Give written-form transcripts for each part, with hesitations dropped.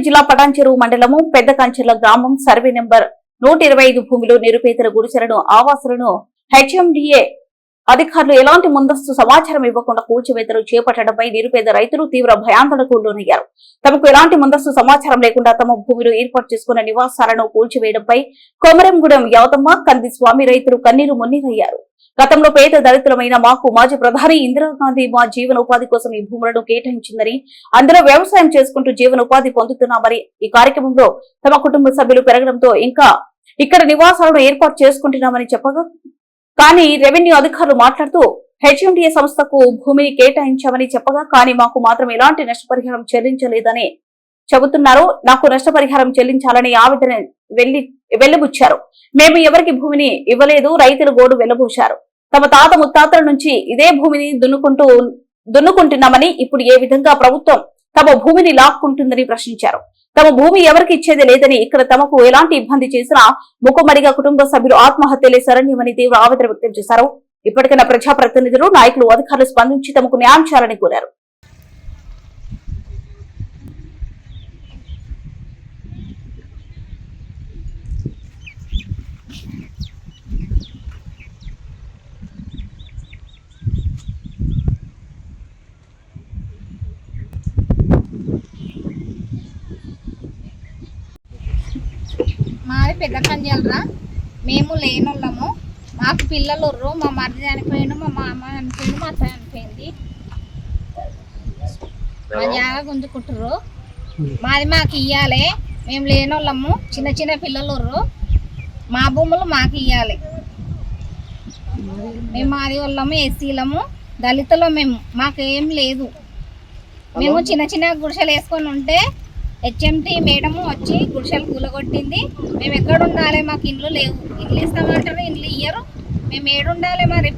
జిల్లా పటాన్చెరు మండలము పెద్ద కంచెర్ల గ్రామం సర్వే నెంబర్ 125 భూమిలో నిరుపేదల గుడిసెలను ఆవాసులను హెచ్ఎండిఏ అధికారులు ఎలాంటి ముందస్తు సమాచారం ఇవ్వకుండా కూల్చివేతలు చేపట్టడంపై నిరుపేద రైతులు తీవ్ర భయాందోళనకు లోనయ్యారు. తమకు ఎలాంటి ముందస్తు సమాచారం లేకుండా తమ భూమిలో ఏర్పాటు చేసుకున్న నివాసాలను కూల్చివేయడంపై కొమరంగూడెం యాదమ్మ కంది స్వామి రైతులు కన్నీరు మున్నీరయ్యారు. గతంలో పేద దళితులమైన మాకు మాజీ ప్రధాని ఇందిరాగాంధీ మా జీవనోపాధి కోసం ఈ భూములను కేటాయించిందని, అందులో వ్యవసాయం చేసుకుంటూ జీవనోపాధి పొందుతున్నామని, ఈ కార్యక్రమంలో తమ కుటుంబ సభ్యులు పెరగడంతో ఇంకా ఇక్కడ నివాసాలను ఏర్పాటు చేసుకుంటున్నామని చెప్పగా, కానీ రెవెన్యూ అధికారులు మాట్లాడుతూ హెచ్ఎండిఏ సంస్థకు భూమిని కేటాయించామని చెప్పగా, కానీ మాకు మాత్రం ఎలాంటి నష్టపరిహారం చెల్లించలేదని చెబుతున్నారు. నాకు నష్టపరిహారం చెల్లించాలని ఆవేదన వెళ్లిబుచ్చారు. మేము ఎవరికి భూమిని ఇవ్వలేదు, రైతులు గోడు వెళ్లబూశారు. తమ తాత ముత్తాతల నుంచి ఇదే భూమిని దున్నుకుంటున్నామని, ఇప్పుడు ఏ విధంగా ప్రభుత్వం తమ భూమిని లాక్కుంటుందని ప్రశ్నించారు. తమ భూమి ఎవరికి ఇచ్చేది లేదని, ఇక్కడ తమకు ఎలాంటి ఇబ్బంది చేసినా ముఖమడిగా కుటుంబ సభ్యులు ఆత్మహత్యలే శరణ్యమని తీవ్ర ఆవేదన వ్యక్తం చేశారు. ఇప్పటికైనా ప్రజాప్రతినిధులు, నాయకులు, అధికారులు స్పందించి తమకు న్యాయం చేయాలని కోరారు. మాది పెద్ద కంజలరా. మేము లేనోళ్ళము. మాకు పిల్లలు ఉర్రు. మా మరిది చనిపోయిండు, మా మామ చనిపోయిండు, మా అత్త చనిపోయింది. మా జాగా గుంజుకుంటుర్రు. మాది మాకు ఇయ్యాలి. మేము లేనోళ్ళము. చిన్న చిన్న పిల్లలు ఉర్రు. మా భూములు మాకు ఇయ్యాలి. మేము మాది వాళ్ళము, ఎస్సీలము, దళితులు. మాకేం లేదు. మేము చిన్న చిన్న గుడిసెలు వేసుకొని ఉంటే హెచ్ఎండి మేడము వచ్చి గుడిసెలు కూలగొట్టింది. మేము ఎక్కడ ఉండాలి? మాకు ఇండ్లు లేవు. ఇండ్లు ఇస్తామంటారు, ఇండ్లు ఇయ్యరు. మేము ఏడుండాలి? మరి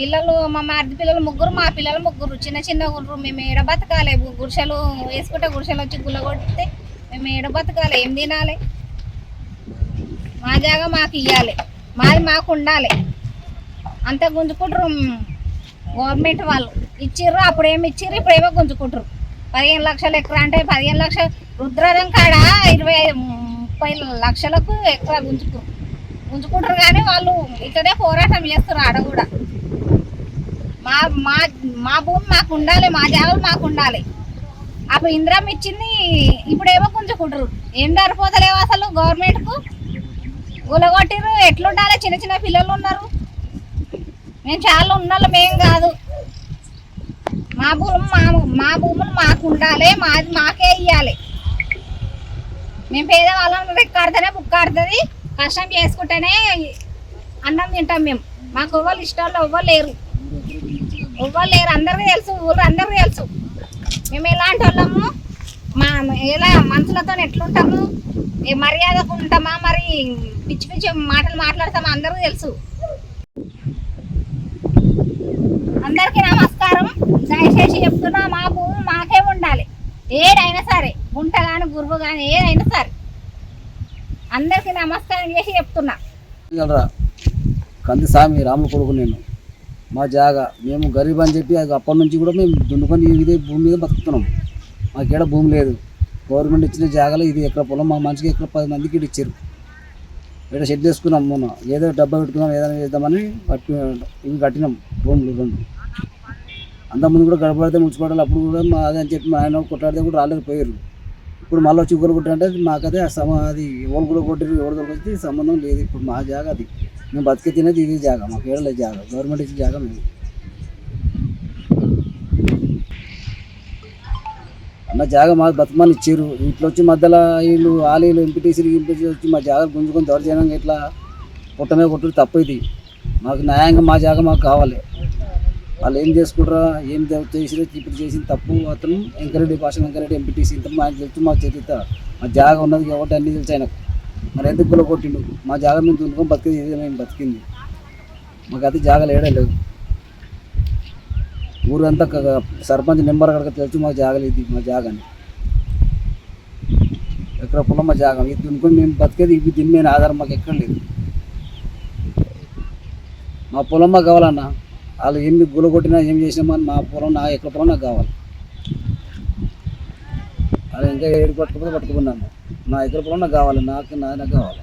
పిల్లలు, మా మరిది పిల్లలు ముగ్గురు, మా పిల్లలు ముగ్గురు, చిన్న చిన్న గుర్రు. మేము ఏడ బతకాలి? గుడిసెలు వేసుకుంటే గుడిసెలు వచ్చి కూలగొడితే మేము ఏడ బతకాలి? ఏం తినాలి? మా జాగా మాకు ఇవ్వాలి. మాది మాకు ఉండాలి. అంత గుంజుకుంటారు గవర్నమెంట్ వాళ్ళు. ఇచ్చిర్రు, అప్పుడు ఏమి ఇచ్చిర్రు, ఇప్పుడు ఏమో గుంజుకుంటారు. 15 లక్షలు ఎకరా అంటే 15 లక్షలు రుద్రదం కాడ 25-30 లక్షలకు ఎక్కువ గుంజుకుంటారు. కానీ వాళ్ళు ఇక్కడే పోరాటం చేస్తారు. ఆడ కూడా మా మా మా భూమి మాకు ఉండాలి, మా జాగాలు మాకు ఉండాలి. అప్పుడు ఇందిరం ఇచ్చింది, ఇప్పుడేమో గుంజుకుంటారు. ఏం సరిపోతలేవు అసలు గవర్నమెంట్కు. గులగొట్టిరు. ఎట్లుండాలి? చిన్న చిన్న పిల్లలు ఉన్నారు. మేము చాలా ఉన్నాళ్ళు, మేం కాదు. మా భూములు మాకు ఉండాలి. మాది మాకే ఇవ్వాలి. మేము పేదవాళ్ళం. రెక్కాడితేనే బుక్కాడుతుంది. కష్టం చేసుకుంటేనే అన్నం తింటాం. మాకు ఎవ్వరు ఇష్టాల్లో ఎవ్వరు లేరు. అందరికీ తెలుసు, ఊరు అందరికీ తెలుసు మేము ఎలాంటి వాళ్ళము. ఎలా మనుషులతో ఎట్లుంటాము, మర్యాదకు ఉంటామా, మరి పిచ్చి పిచ్చి మాటలు మాట్లాడతామా అందరికీ తెలుసు. అందరికీ నమస్కారం. దయచేసి చెప్తున్నా, మా భూమి మాకే ఉండాలి. ఏదైనా సరే, గుంట కానీ గురువు కానీ ఏదైనా సరే అందరికీ నమస్కారం చేసి చెప్తున్నా. కంది స్వామి రాముల కొడుకు నేను. మా జాగా మేము గరీబ్ అని చెప్పి అప్పటి నుంచి కూడా మేము దున్నుకొని ఇదే భూమి మీద బతుకుతున్నాం. మాకేడ భూమి లేదు. గవర్నమెంట్ ఇచ్చిన జాగాలో ఇది ఎక్కడ పొలం మా మనిషికి ఎక్కడ 10 మందికి ఇచ్చారు. ఇక్కడ షెడ్ వేసుకున్నాం. మొన్న ఏదో డబ్బా పెట్టుకున్నాం, ఏదైనా చేద్దామని ఇవి కట్టినాం భూములు 2. అంతకుముందు కూడా గడపడితే మున్సిపాలిటీలు అప్పుడు కూడా మా అదని చెప్పి మా ఆయన కొట్లాడితే కూడా రాలేదు, పోయారు. ఇప్పుడు మళ్ళీ వచ్చి ఊరు కొట్టారంటే మాకైతే అది ఎవరు కూడా కొట్టారు, ఎవరు కొట్టి సంబంధం లేదు. ఇప్పుడు మా జాగా అది. మేము బతికే తినేది ఇది జాగా. మాకు ఏడలేదు జాగా. గవర్నమెంట్ ఇచ్చిన జాగా మేము. అన్న జాగా మాకు బతుకమని ఇచ్చారు. ఇట్లా వచ్చి మధ్యలో వీళ్ళు ఆలీలు ఎంపీటీసీలు వచ్చి మా జాగా గుంజుకొని దౌర్జన్యంగా ఇట్లా పుట్టమే కొట్టుడు తప్పు. ఇది మాకు న్యాయంగా మా జాగా మాకు కావాలి. వాళ్ళు ఏం చేసుకుంటారా, ఏం చేసినా ఇప్పుడు చేసింది తప్పు. అతను వెంకరెడ్డి వెంకరెడ్డి ఎంపీటీసీ ఇంత మాకు తెలుసు. మాకు చేతిస్తా మా జాగా ఉన్నది కాబట్టి అన్నీ తెలుసు ఆయనకు. మరి ఎందుకు గుల కొట్టిండు? మా జాగా మేము దున్నుకొని బతికేది ఇదే మేము బతికింది. మాకు అది జాగాలు ఏడలేదు. ఊరంతా సర్పంచ్ నెంబర్ అక్కడ తెలుసు. మాకు జాగలు ఇది మా జాగాని. ఎక్కడ పొలం మా జాగా ఇది దున్నుకొని మేము బతికేది ఇవి. దీని మీద ఆధారం మాకు ఎక్కడ లేదు. మా పొలం మాకు కావాలన్నా. వాళ్ళు ఏమి గుల కొట్టినా ఏం చేసినా మా పొలం ఎక్కడ పొలం నాకు కావాలి. అలా ఇంకా ఏడు పట్టుకుపోతే పట్టుకున్నాను. నా ఎకర పొలం నాకు కావాలి, నాకు కావాలి.